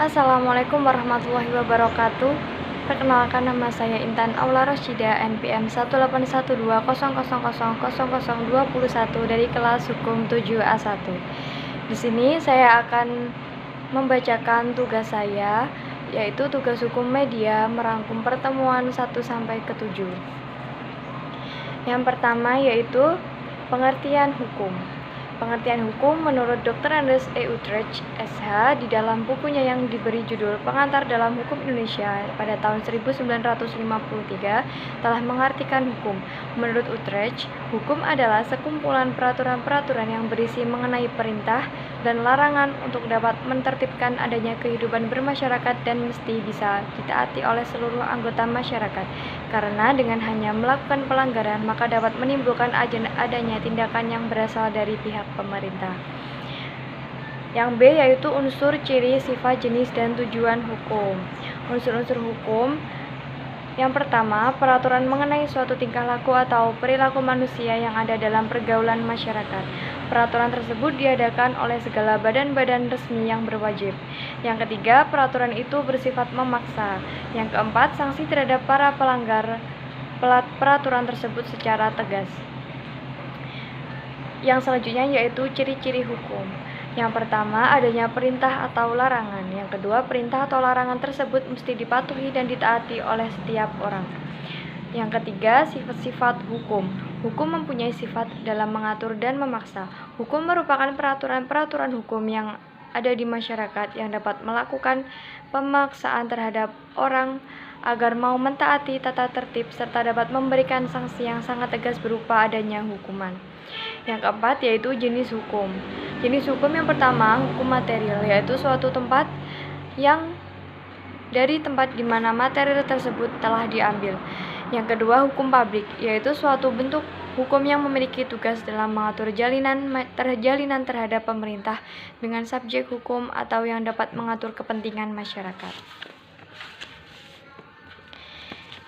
Assalamualaikum warahmatullahi wabarakatuh. Perkenalkan, nama saya Intan Aula Rosyida, NPM 18120000021 dari kelas Hukum 7A1. Di sini saya akan membacakan tugas saya, yaitu tugas hukum media merangkum pertemuan 1 sampai ke 7. Yang pertama yaitu pengertian hukum. Pengertian hukum menurut Dr. Andes E. Utrecht, SH, di dalam bukunya yang diberi judul Pengantar dalam Hukum Indonesia pada tahun 1953 telah mengartikan hukum. Menurut Utrecht, hukum adalah sekumpulan peraturan-peraturan yang berisi mengenai perintah dan larangan untuk dapat menertibkan adanya kehidupan bermasyarakat dan mesti bisa ditaati oleh seluruh anggota masyarakat. Karena dengan hanya melakukan pelanggaran maka dapat menimbulkan adanya tindakan yang berasal dari pihak pemerintah. Yang B yaitu unsur, ciri, sifat, jenis, dan tujuan hukum. Unsur-unsur hukum. Yang pertama, peraturan mengenai suatu tingkah laku atau perilaku manusia yang ada dalam pergaulan masyarakat. Peraturan tersebut diadakan oleh segala badan-badan resmi yang berwajib. Yang ketiga, peraturan itu bersifat memaksa. Yang keempat, sanksi terhadap para pelanggar peraturan tersebut secara tegas. Yang selanjutnya yaitu ciri-ciri hukum. Yang pertama, adanya perintah atau larangan. Yang kedua, perintah atau larangan tersebut mesti dipatuhi dan ditaati oleh setiap orang. Yang ketiga, sifat-sifat hukum. Hukum mempunyai sifat dalam mengatur dan memaksa. Hukum merupakan peraturan-peraturan hukum yang ada di masyarakat yang dapat melakukan pemaksaan terhadap orang agar mau mentaati tata tertib serta dapat memberikan sanksi yang sangat tegas berupa adanya hukuman. Yang keempat yaitu jenis hukum. Jenis hukum yang pertama, hukum material, yaitu suatu tempat yang dari tempat di mana material tersebut telah diambil. Yang kedua, hukum publik, yaitu suatu bentuk hukum yang memiliki tugas dalam mengatur jalinan terhadap pemerintah dengan subjek hukum atau yang dapat mengatur kepentingan masyarakat.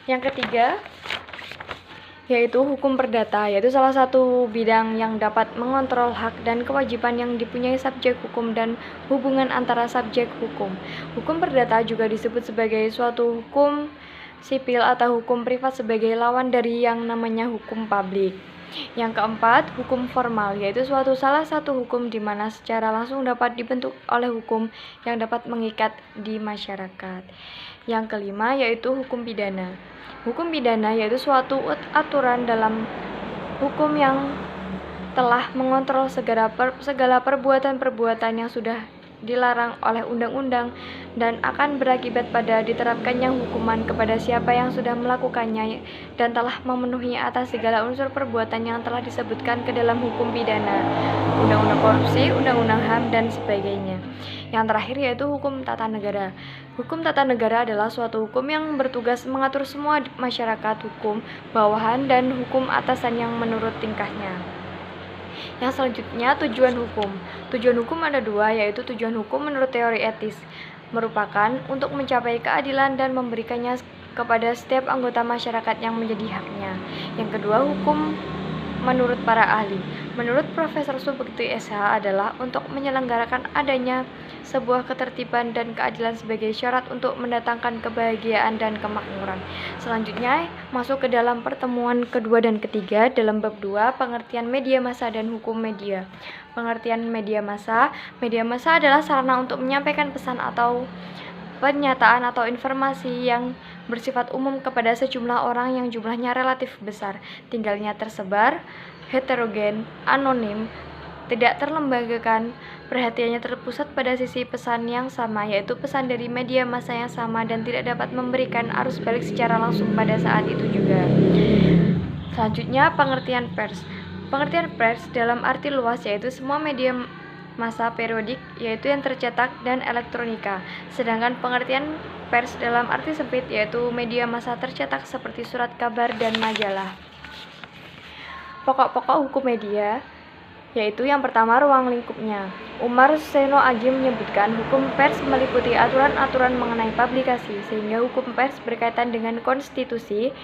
Yang ketiga yaitu hukum perdata, yaitu salah satu bidang yang dapat mengontrol hak dan kewajiban yang dipunyai subjek hukum dan hubungan antara subjek hukum. Hukum perdata juga disebut sebagai suatu hukum sipil atau hukum privat sebagai lawan dari yang namanya hukum publik. Yang keempat, hukum formal, yaitu salah satu hukum di mana secara langsung dapat dibentuk oleh hukum yang dapat mengikat di masyarakat. Yang kelima yaitu hukum pidana. Hukum pidana yaitu suatu aturan dalam hukum yang telah mengontrol segala perbuatan-perbuatan yang sudah dilarang oleh undang-undang dan akan berakibat pada diterapkannya hukuman kepada siapa yang sudah melakukannya dan telah memenuhi atas segala unsur perbuatan yang telah disebutkan ke dalam hukum pidana, undang-undang korupsi, undang-undang HAM, dan sebagainya. Yang terakhir yaitu hukum tata negara. Hukum tata negara adalah suatu hukum yang bertugas mengatur semua masyarakat, hukum bawahan dan hukum atasan yang menurut tingkahnya. Yang selanjutnya, tujuan hukum. Tujuan hukum ada dua, yaitu tujuan hukum menurut teori etis, merupakan untuk mencapai keadilan dan memberikannya kepada setiap anggota masyarakat yang menjadi haknya. Yang kedua, hukum menurut para ahli. Menurut Profesor Subekti SH adalah untuk menyelenggarakan adanya sebuah ketertiban dan keadilan sebagai syarat untuk mendatangkan kebahagiaan dan kemakmuran. Selanjutnya masuk ke dalam pertemuan kedua dan ketiga dalam bab 2, pengertian media massa dan hukum media. Pengertian media massa. Media massa adalah sarana untuk menyampaikan pesan atau pernyataan atau informasi yang bersifat umum kepada sejumlah orang yang jumlahnya relatif besar, tinggalnya tersebar, heterogen, anonim, tidak terlembagakan, perhatiannya terpusat pada sisi pesan yang sama, yaitu pesan dari media massa yang sama dan tidak dapat memberikan arus balik secara langsung pada saat itu juga. Selanjutnya, pengertian pers. Pengertian pers dalam arti luas yaitu semua media massa periodik, yaitu yang tercetak dan elektronika. Sedangkan pengertian pers dalam arti sempit yaitu media massa tercetak seperti surat kabar dan majalah. Pokok-pokok hukum media. yaitu yang pertama ruang lingkupnya. Umar Seno Aji menyebutkan hukum pers meliputi aturan-aturan mengenai publikasi, sehingga hukum pers berkaitan dengan konstitusi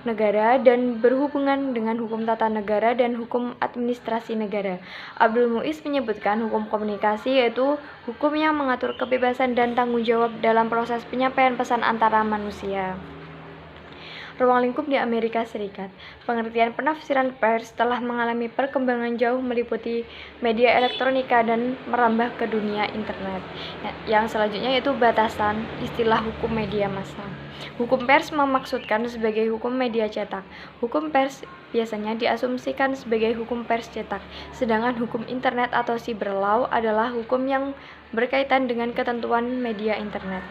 negara dan berhubungan dengan hukum tata negara dan hukum administrasi negara. Abdul Muiz menyebutkan hukum komunikasi yaitu hukum yang mengatur kebebasan dan tanggung jawab dalam proses penyampaian pesan antara manusia. Ruang lingkup di Amerika Serikat. Pengertian penafsiran pers telah mengalami perkembangan jauh meliputi media elektronika dan merambah ke dunia internet. Yang selanjutnya yaitu batasan istilah hukum media massa. Hukum pers memaksudkan sebagai hukum media cetak. Hukum pers biasanya diasumsikan sebagai hukum pers cetak, sedangkan hukum internet atau cyber law adalah hukum yang berkaitan dengan ketentuan media internet.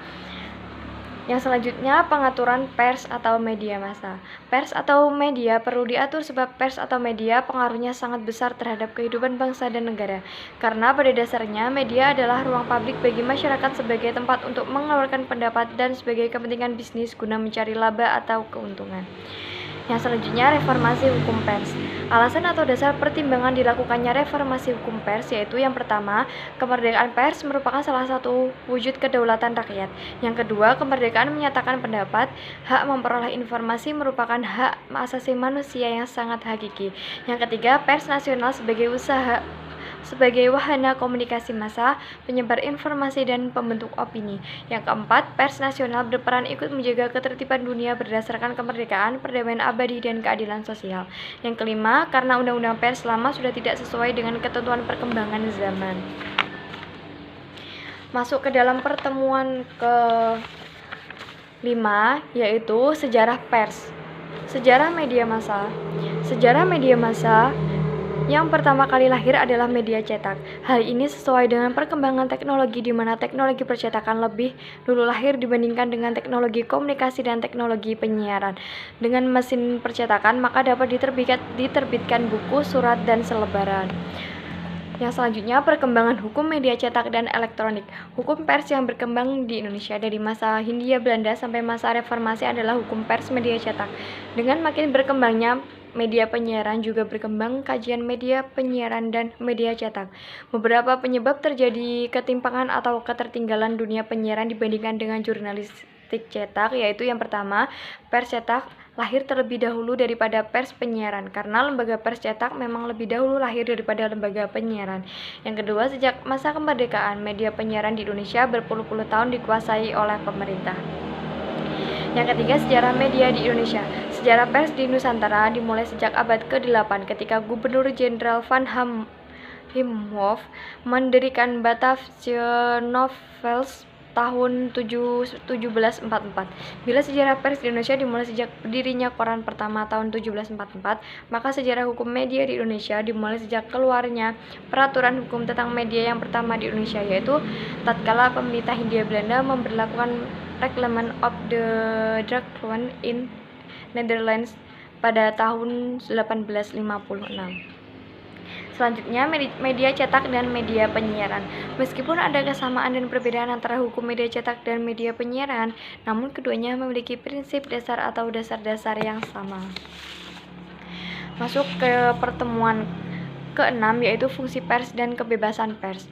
Yang selanjutnya, pengaturan pers atau media massa. Pers atau media perlu diatur sebab pers atau media pengaruhnya sangat besar terhadap kehidupan bangsa dan negara. Karena pada dasarnya media adalah ruang publik bagi masyarakat sebagai tempat untuk mengeluarkan pendapat dan sebagai kepentingan bisnis guna mencari laba atau keuntungan. Yang selanjutnya, reformasi hukum pers. Alasan atau dasar pertimbangan dilakukannya reformasi hukum pers yaitu yang pertama, kemerdekaan pers merupakan salah satu wujud kedaulatan rakyat. Yang kedua, kemerdekaan menyatakan pendapat, hak memperoleh informasi merupakan hak asasi manusia yang sangat hakiki. Yang ketiga, pers nasional sebagai wahana komunikasi massa, penyebar informasi dan pembentuk opini. Yang keempat, pers nasional berperan ikut menjaga ketertiban dunia berdasarkan kemerdekaan, perdamaian abadi, dan keadilan sosial. Yang kelima, karena undang-undang pers lama sudah tidak sesuai dengan ketentuan perkembangan zaman. Masuk ke dalam pertemuan ke-5 yaitu sejarah pers. Sejarah media massa. Sejarah media massa yang pertama kali lahir adalah media cetak. Hal ini sesuai dengan perkembangan teknologi di mana teknologi percetakan lebih dulu lahir dibandingkan dengan teknologi komunikasi dan teknologi penyiaran. Dengan mesin percetakan maka dapat diterbitkan buku, surat, dan selebaran. Yang selanjutnya, perkembangan hukum media cetak dan elektronik. Hukum pers yang berkembang di Indonesia dari masa Hindia Belanda sampai masa reformasi adalah hukum pers media cetak. Dengan makin berkembangnya media penyiaran juga berkembang kajian media penyiaran dan media cetak. Beberapa penyebab terjadi ketimpangan atau ketertinggalan dunia penyiaran dibandingkan dengan jurnalistik cetak, yaitu yang pertama, pers cetak lahir terlebih dahulu daripada pers penyiaran karena lembaga pers cetak memang lebih dahulu lahir daripada lembaga penyiaran. Yang kedua, sejak masa kemerdekaan media penyiaran di Indonesia berpuluh-puluh tahun dikuasai oleh pemerintah. Yang ketiga, sejarah media di Indonesia. Sejarah pers di Nusantara dimulai sejak abad ke-8 ketika Gubernur Jenderal Van Himhoff mendirikan Batavia Novels tahun 1744. Bila sejarah pers di Indonesia dimulai sejak berdirinya koran pertama tahun 1744, maka sejarah hukum media di Indonesia dimulai sejak keluarnya peraturan hukum tentang media yang pertama di Indonesia, yaitu tatkala pemerintah Hindia Belanda memberlakukan Reglement of the Drukgyal in Netherlands pada tahun 1856. Selanjutnya, media cetak dan media penyiaran. Meskipun ada kesamaan dan perbedaan antara hukum media cetak dan media penyiaran, namun keduanya memiliki prinsip dasar atau dasar-dasar yang sama. Masuk ke pertemuan ke-6 yaitu fungsi pers dan kebebasan pers.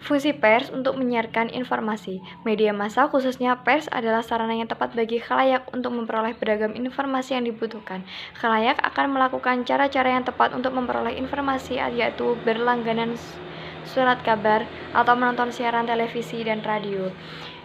Fungsi pers untuk menyiarkan informasi. Media massa khususnya pers adalah sarana yang tepat bagi khalayak untuk memperoleh beragam informasi yang dibutuhkan. Khalayak akan melakukan cara-cara yang tepat untuk memperoleh informasi, yaitu berlangganan surat kabar atau menonton siaran televisi dan radio.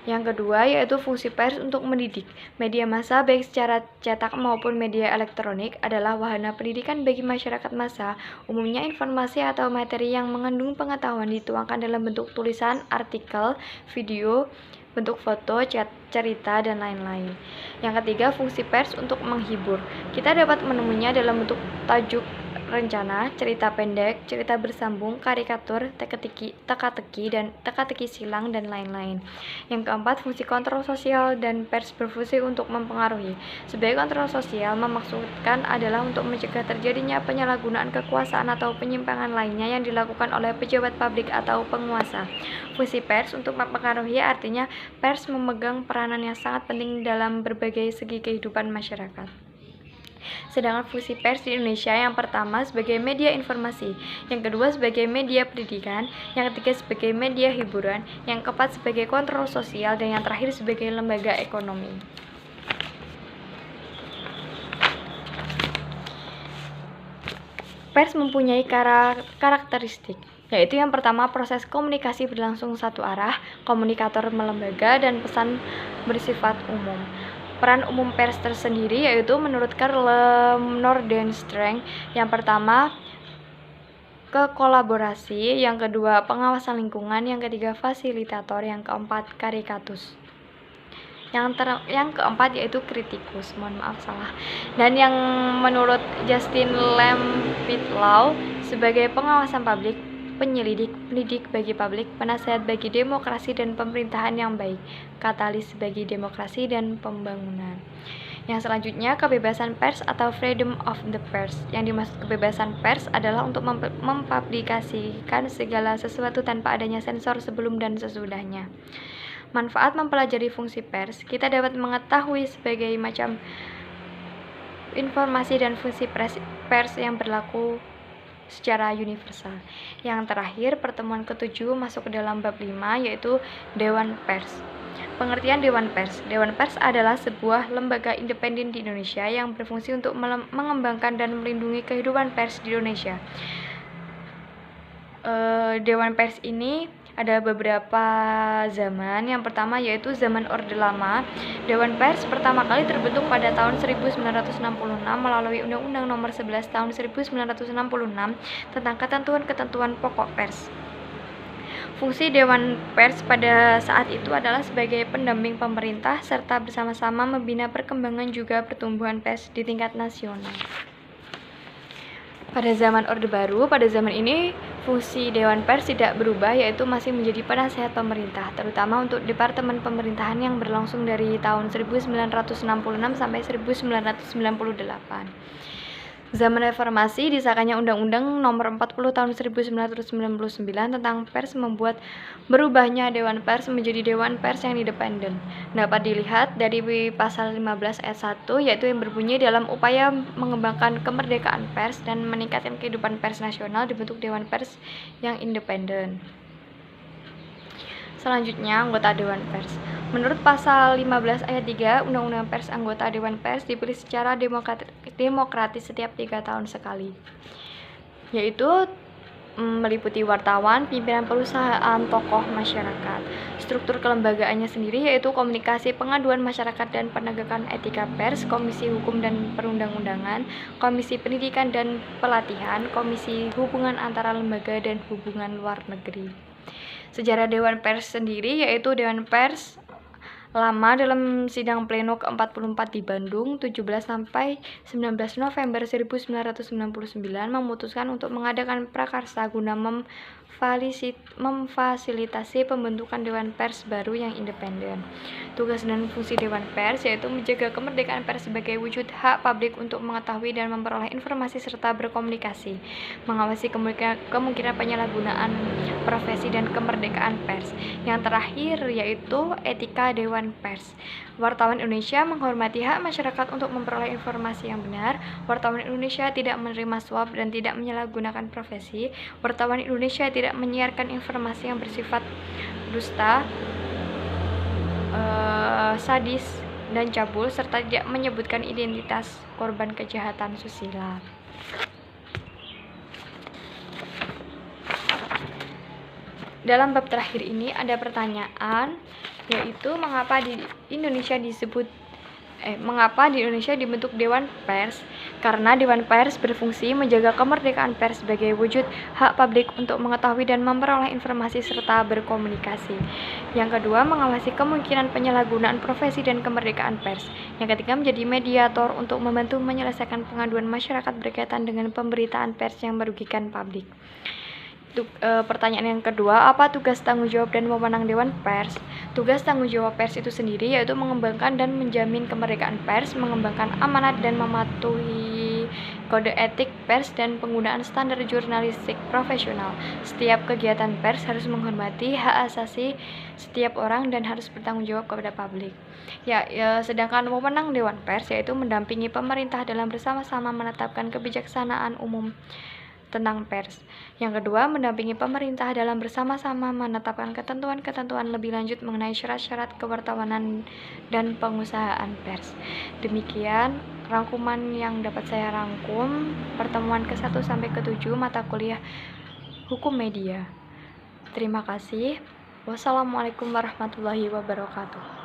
Yang kedua yaitu fungsi pers untuk mendidik. Media massa baik secara cetak maupun media elektronik adalah wahana pendidikan bagi masyarakat massa. Umumnya informasi atau materi yang mengandung pengetahuan dituangkan dalam bentuk tulisan, artikel, video, bentuk foto, cerita, dan lain-lain. Yang ketiga, fungsi pers untuk menghibur. Kita dapat menemuinya dalam bentuk tajuk rencana, cerita pendek, cerita bersambung, karikatur, teka-teki, dan teka-teki silang, dan lain-lain. Yang keempat, fungsi kontrol sosial dan pers berfungsi untuk mempengaruhi. Sebagai kontrol sosial memaksudkan adalah untuk mencegah terjadinya penyalahgunaan kekuasaan atau penyimpangan lainnya yang dilakukan oleh pejabat publik atau penguasa. Fungsi pers untuk mempengaruhi artinya pers memegang peranan yang sangat penting dalam berbagai segi kehidupan masyarakat. Sedangkan fungsi pers di Indonesia yang pertama sebagai media informasi, yang kedua sebagai media pendidikan, yang ketiga sebagai media hiburan, yang keempat sebagai kontrol sosial, dan yang terakhir sebagai lembaga ekonomi. Pers mempunyai karakteristik, yaitu yang pertama proses komunikasi berlangsung satu arah, komunikator melembaga, dan pesan bersifat umum. Peran umum pers tersendiri yaitu menurut Karl Nordenstreng, yang pertama kekolaborasi, yang kedua pengawasan lingkungan, yang ketiga fasilitator, yang keempat karikatus. Yang keempat yaitu kritikus, dan yang menurut Justin Lempitlau sebagai pengawasan publik, penyelidik, pendidik bagi publik, penasehat bagi demokrasi dan pemerintahan yang baik, katalis bagi demokrasi dan pembangunan. Yang selanjutnya, kebebasan pers atau freedom of the pers. Yang dimaksud kebebasan pers adalah untuk mempublikasikan segala sesuatu tanpa adanya sensor sebelum dan sesudahnya. Manfaat mempelajari fungsi pers, kita dapat mengetahui sebagai macam informasi dan fungsi pers yang berlaku secara universal. Yang terakhir, pertemuan ke-7 masuk ke dalam bab 5, yaitu Dewan Pers. Pengertian Dewan Pers. Dewan Pers adalah sebuah lembaga independen di Indonesia yang berfungsi untuk mengembangkan dan melindungi kehidupan pers di Indonesia. Dewan Pers ini ada beberapa zaman. Yang pertama yaitu zaman Orde Lama. Dewan Pers pertama kali terbentuk pada tahun 1966 melalui Undang-Undang Nomor 11 tahun 1966 tentang ketentuan-ketentuan pokok pers. Fungsi Dewan Pers pada saat itu adalah sebagai pendamping pemerintah serta bersama-sama membina perkembangan juga pertumbuhan pers di tingkat nasional. Pada zaman Orde Baru, pada zaman ini fungsi Dewan Pers tidak berubah, yaitu masih menjadi penasehat pemerintah, terutama untuk Departemen Pemerintahan yang berlangsung dari tahun 1966 sampai 1998. Zaman Reformasi disahkannya Undang-Undang Nomor 40 Tahun 1999 tentang Pers membuat berubahnya Dewan Pers menjadi Dewan Pers yang independen. Dapat dilihat dari pasal 15 ayat 1, yaitu yang berbunyi dalam upaya mengembangkan kemerdekaan pers dan meningkatkan kehidupan pers nasional dibentuk Dewan Pers yang independen. Selanjutnya, anggota Dewan Pers. Menurut pasal 15 ayat 3 Undang-Undang Pers, anggota Dewan Pers dipilih secara demokratis setiap 3 tahun sekali, yaitu meliputi wartawan, pimpinan perusahaan, tokoh masyarakat. Struktur kelembagaannya sendiri yaitu komunikasi pengaduan masyarakat dan penegakan etika pers, komisi hukum dan perundang-undangan, komisi pendidikan dan pelatihan, komisi hubungan antara lembaga dan hubungan luar negeri. Sejarah Dewan Pers sendiri yaitu Dewan Pers Lama dalam sidang pleno ke-44 di Bandung 17 sampai 19 November 1999 memutuskan untuk mengadakan prakarsa guna memfasilitasi pembentukan Dewan Pers baru yang independen. Tugas dan fungsi Dewan Pers yaitu menjaga kemerdekaan pers sebagai wujud hak publik untuk mengetahui dan memperoleh informasi serta berkomunikasi, mengawasi kemungkinan penyalahgunaan profesi dan kemerdekaan pers. Yang terakhir yaitu etika Dewan Pers. Wartawan Indonesia menghormati hak masyarakat untuk memperoleh informasi yang benar. Wartawan Indonesia tidak menerima suap dan tidak menyalahgunakan profesi. Wartawan Indonesia tidak menyiarkan informasi yang bersifat dusta, sadis, dan cabul, serta tidak menyebutkan identitas korban kejahatan susila. Dalam bab terakhir ini ada pertanyaan, yaitu mengapa di Indonesia dibentuk Dewan Pers? Karena Dewan Pers berfungsi menjaga kemerdekaan pers sebagai wujud hak publik untuk mengetahui dan memperoleh informasi serta berkomunikasi. Yang kedua, mengawasi kemungkinan penyalahgunaan profesi dan kemerdekaan pers. Yang ketiga, menjadi mediator untuk membantu menyelesaikan pengaduan masyarakat berkaitan dengan pemberitaan pers yang merugikan publik. Pertanyaan yang kedua, apa tugas, tanggung jawab, dan wewenang Dewan Pers? Tugas tanggung jawab pers itu sendiri yaitu mengembangkan dan menjamin kemerdekaan pers, mengembangkan amanat dan mematuhi kode etik pers, dan penggunaan standar jurnalistik profesional. Setiap kegiatan pers harus menghormati hak asasi setiap orang dan harus bertanggung jawab kepada publik. Sedangkan wewenang Dewan Pers yaitu mendampingi pemerintah dalam bersama-sama menetapkan kebijaksanaan umum tentang pers. Yang kedua, mendampingi pemerintah dalam bersama-sama menetapkan ketentuan-ketentuan lebih lanjut mengenai syarat-syarat kewartawanan dan pengusahaan pers. Demikian rangkuman yang dapat saya rangkum pertemuan ke-1 sampai ke-7 mata kuliah Hukum Media. Terima kasih. Wassalamualaikum warahmatullahi wabarakatuh.